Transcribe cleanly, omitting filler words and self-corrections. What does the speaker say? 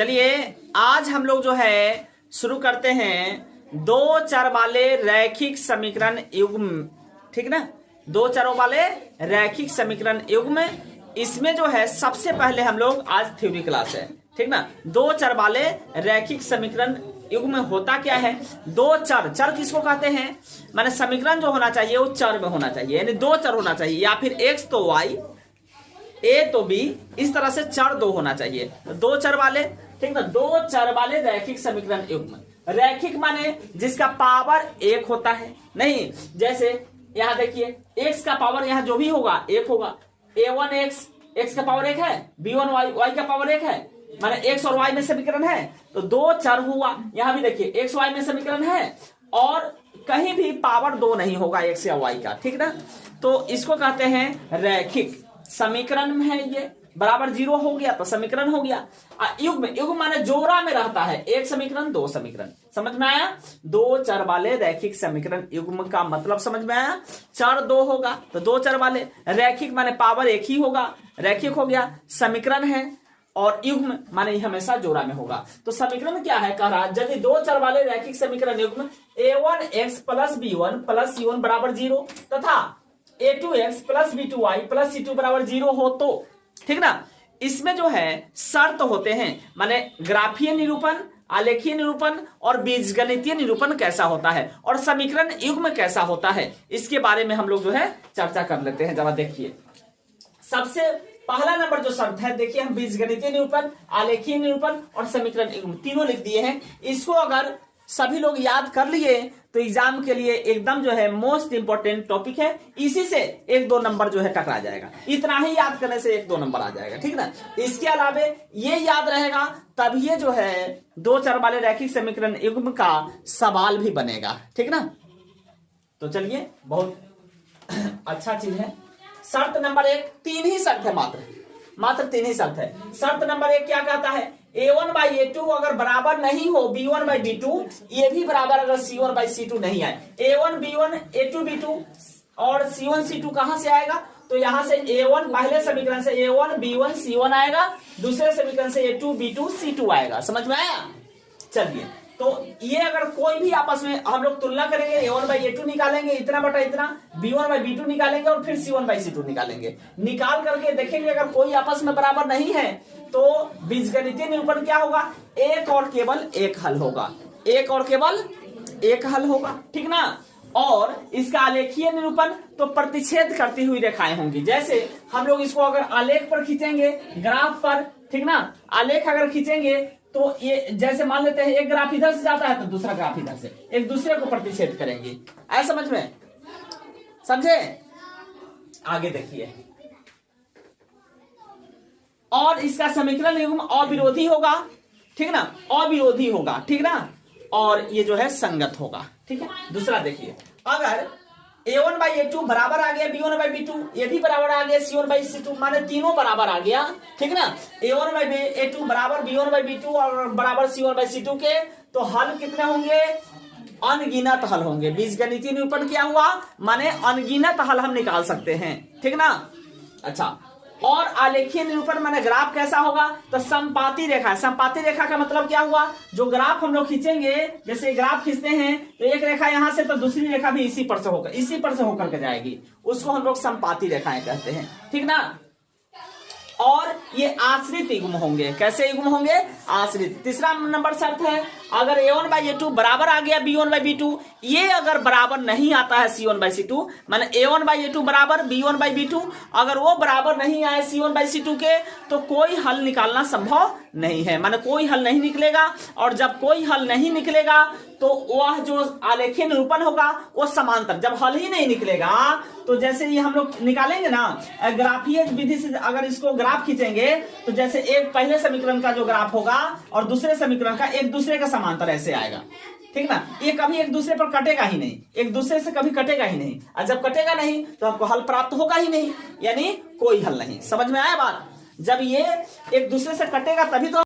चलिए आज हम लोग जो है शुरू करते हैं दो चर वाले रैखिक समीकरण युग्म। ठीक ना, दो चरों वाले रैखिक समीकरण युग्म। इसमें जो है सबसे पहले हम लोग आज थ्योरी क्लास है। ठीक ना, दो चर वाले रैखिक समीकरण युग्म में होता क्या है? दो चर, चर किसको कहते हैं? माने समीकरण जो होना चाहिए वो चर में होना चाहिए, यानी दो चर होना चाहिए, या फिर एक्स तो वाई, ए तो बी, इस तरह से चर दो होना चाहिए। तो दो चर वाले, ठीक ना, दो चर वाले रैखिक समीकरण युग्म। रैखिक माने जिसका पावर एक होता है, नहीं जैसे यहां देखिए एक्स का पावर यहां जो भी होगा एक होगा। a1 एक्स का पावर एक है, b1 वाई का पावर एक है, माने एक्स और वाई में समीकरण है, तो दो चर हुआ। यहां भी देखिए एक्स वाई में समीकरण है और कहीं भी पावर दो नहीं होगा एक्स या वाई का। ठीक ना, तो इसको कहते हैं रैखिक समीकरण में है। ये बराबर जीरो हो गया तो समीकरण हो गया। युग्म माने जोड़ा में रहता है, एक समीकरण दो समीकरण। समझ में आया? दो चर वाले रैखिक समीकरण युग्म का मतलब समझ में आया? चर दो होगा तो दो चर वाले, रैखिक माने पावर एक ही होगा, रैखिक हो गया, समीकरण है, और युग्म माने हमेशा जोड़ा में होगा। तो समीकरण क्या है? कह रहा है यदि दो चर वाले रैखिक समीकरण युग्म a1x plus b1 plus c1 बराबर जीरो तथा a2x plus b2y plus c2 बराबर जीरो हो तो, ठीक ना, इसमें जो है शर्त होते हैं, माने ग्राफीय निरूपण, आलेखीय निरूपण और बीजगणितीय निरूपण कैसा होता है और समीकरण युग्म कैसा होता है, इसके बारे में हम लोग जो है चर्चा कर लेते हैं। जरा देखिए, सबसे पहला नंबर जो शर्त है, देखिए हम बीजगणितीय निरूपण, आलेखीय निरूपण और समीकरण युग्म तीनों लिख दिए हैं। इसको अगर सभी लोग याद कर लिए तो एग्जाम के लिए एकदम जो है मोस्ट इंपोर्टेंट टॉपिक है। इसी से एक दो नंबर जो है टकरा जाएगा, इतना ही याद करने से एक दो नंबर आ जाएगा। ठीक ना, इसके अलावे ये याद रहेगा तब ये जो है दो चर वाले रैखिक समीकरण युग्म का सवाल भी बनेगा। ठीक ना, तो चलिए बहुत अच्छा चीज है। शर्त नंबर एक, तीन ही शर्त है, मात्र तीन ही शर्त है। शर्त नंबर एक क्या कहता है? a1 बाई a2 अगर बराबर नहीं हो b1 बाई b2, ये भी बराबर अगर c1 बाई c2 नहीं आए, a1 b1 a2 b2 और c1 c2 कहां से आएगा? तो यहां से a1 पहले समीकरण से a1 b1 c1 आएगा, दूसरे समीकरण से a2 b2 c2 आएगा। समझ में आया? चलिए, तो ये अगर कोई भी आपस में हम लोग तुलना करेंगे, a1 बाई a2 निकालेंगे इतना बटा इतना, b1 बाई b2 निकालेंगे और फिर c1 बाई c2 निकालेंगे। निकाल करके देखेंगे अगर कोई आपस में बराबर नहीं है तो बीजगणितीय निरूपण क्या होगा? एक और केवल एक हल होगा, एक और केवल एक हल होगा। ठीक ना, और इसका आलेखीय निरूपण तो प्रतिच्छेद करती हुई रेखाएं होंगी। जैसे हम लोग इसको अगर आलेख पर खींचेंगे, ग्राफ पर, ठीक ना, आलेख अगर खींचेंगे तो ये जैसे मान लेते हैं एक ग्राफ इधर से जाता है तो दूसरा ग्राफ इधर से, एक दूसरे को प्रतिच्छेद करेंगे। आए समझ में? समझे? आगे देखिए, और इसका समीकरण युग्म अविरोधी होगा। ठीक ना, अविरोधी होगा। ठीक ना, और ये जो है संगत होगा। ठीक है, दूसरा देखिए, अगर a1 बाई a2 बराबर आ गया b1 बाई b2, ये भी बराबर आ गया c1 बाई c2, माने तीनों बराबर आ गया। ठीक ना, a1 बाई a2 बराबर b1 बाई b2 और बराबर c1 बाई c2 के, तो हल कितने होंगे? अनगिनत हल होंगे। बीजगणितीय निरूपण क्या हुआ? माने अनगिनत हल हम निकाल सकते हैं। ठीक ना, अच्छा, और आलेखीय निरूपण माने ग्राफ कैसा होगा? तो समपाती रेखा। समपाती रेखा का मतलब क्या हुआ? जो ग्राफ हम लोग खींचेंगे, जैसे ग्राफ खींचते हैं तो एक रेखा यहां से तो दूसरी रेखा भी इसी पर से होकर के जाएगी, उसको हम लोग समपाती रेखाएं कहते हैं। ठीक ना, और ये आश्रित युग्म होंगे। कैसे युग्म होंगे? आश्रित। तीसरा नंबर शर्त है, अगर a1 बाई a2 बराबर आ गया b1 बाई b2, ये अगर बराबर नहीं आता है c1 बाई c2, माने a1 बाई a2 बराबर b1 बाई b2, अगर वो बराबर नहीं आए c1 बाई c2 के, तो कोई हल निकालना संभव नहीं है, माने कोई हल नहीं निकलेगा। और जब कोई हल नहीं निकलेगा तो वह जो आलेखीय निरूपण होगा वो समांतर। जब हल ही नहीं निकलेगा तो जैसे ये हम लोग निकालेंगे ना ग्राफीय विधि से, अगर इसको ग्राफ खींचेंगे तो जैसे एक पहले समीकरण का जो ग्राफ होगा और दूसरे समीकरण का एक दूसरे का समांतर ऐसे आएगा। ठीक ना, ये कभी एक दूसरे पर कटेगा ही नहीं, एक दूसरे से कभी कटेगा ही नहीं, और जब कटेगा नहीं तो हमको हल प्राप्त होगा ही नहीं, यानी कोई हल नहीं। समझ में आया बात? जब ये एक दूसरे से कटेगा तभी तो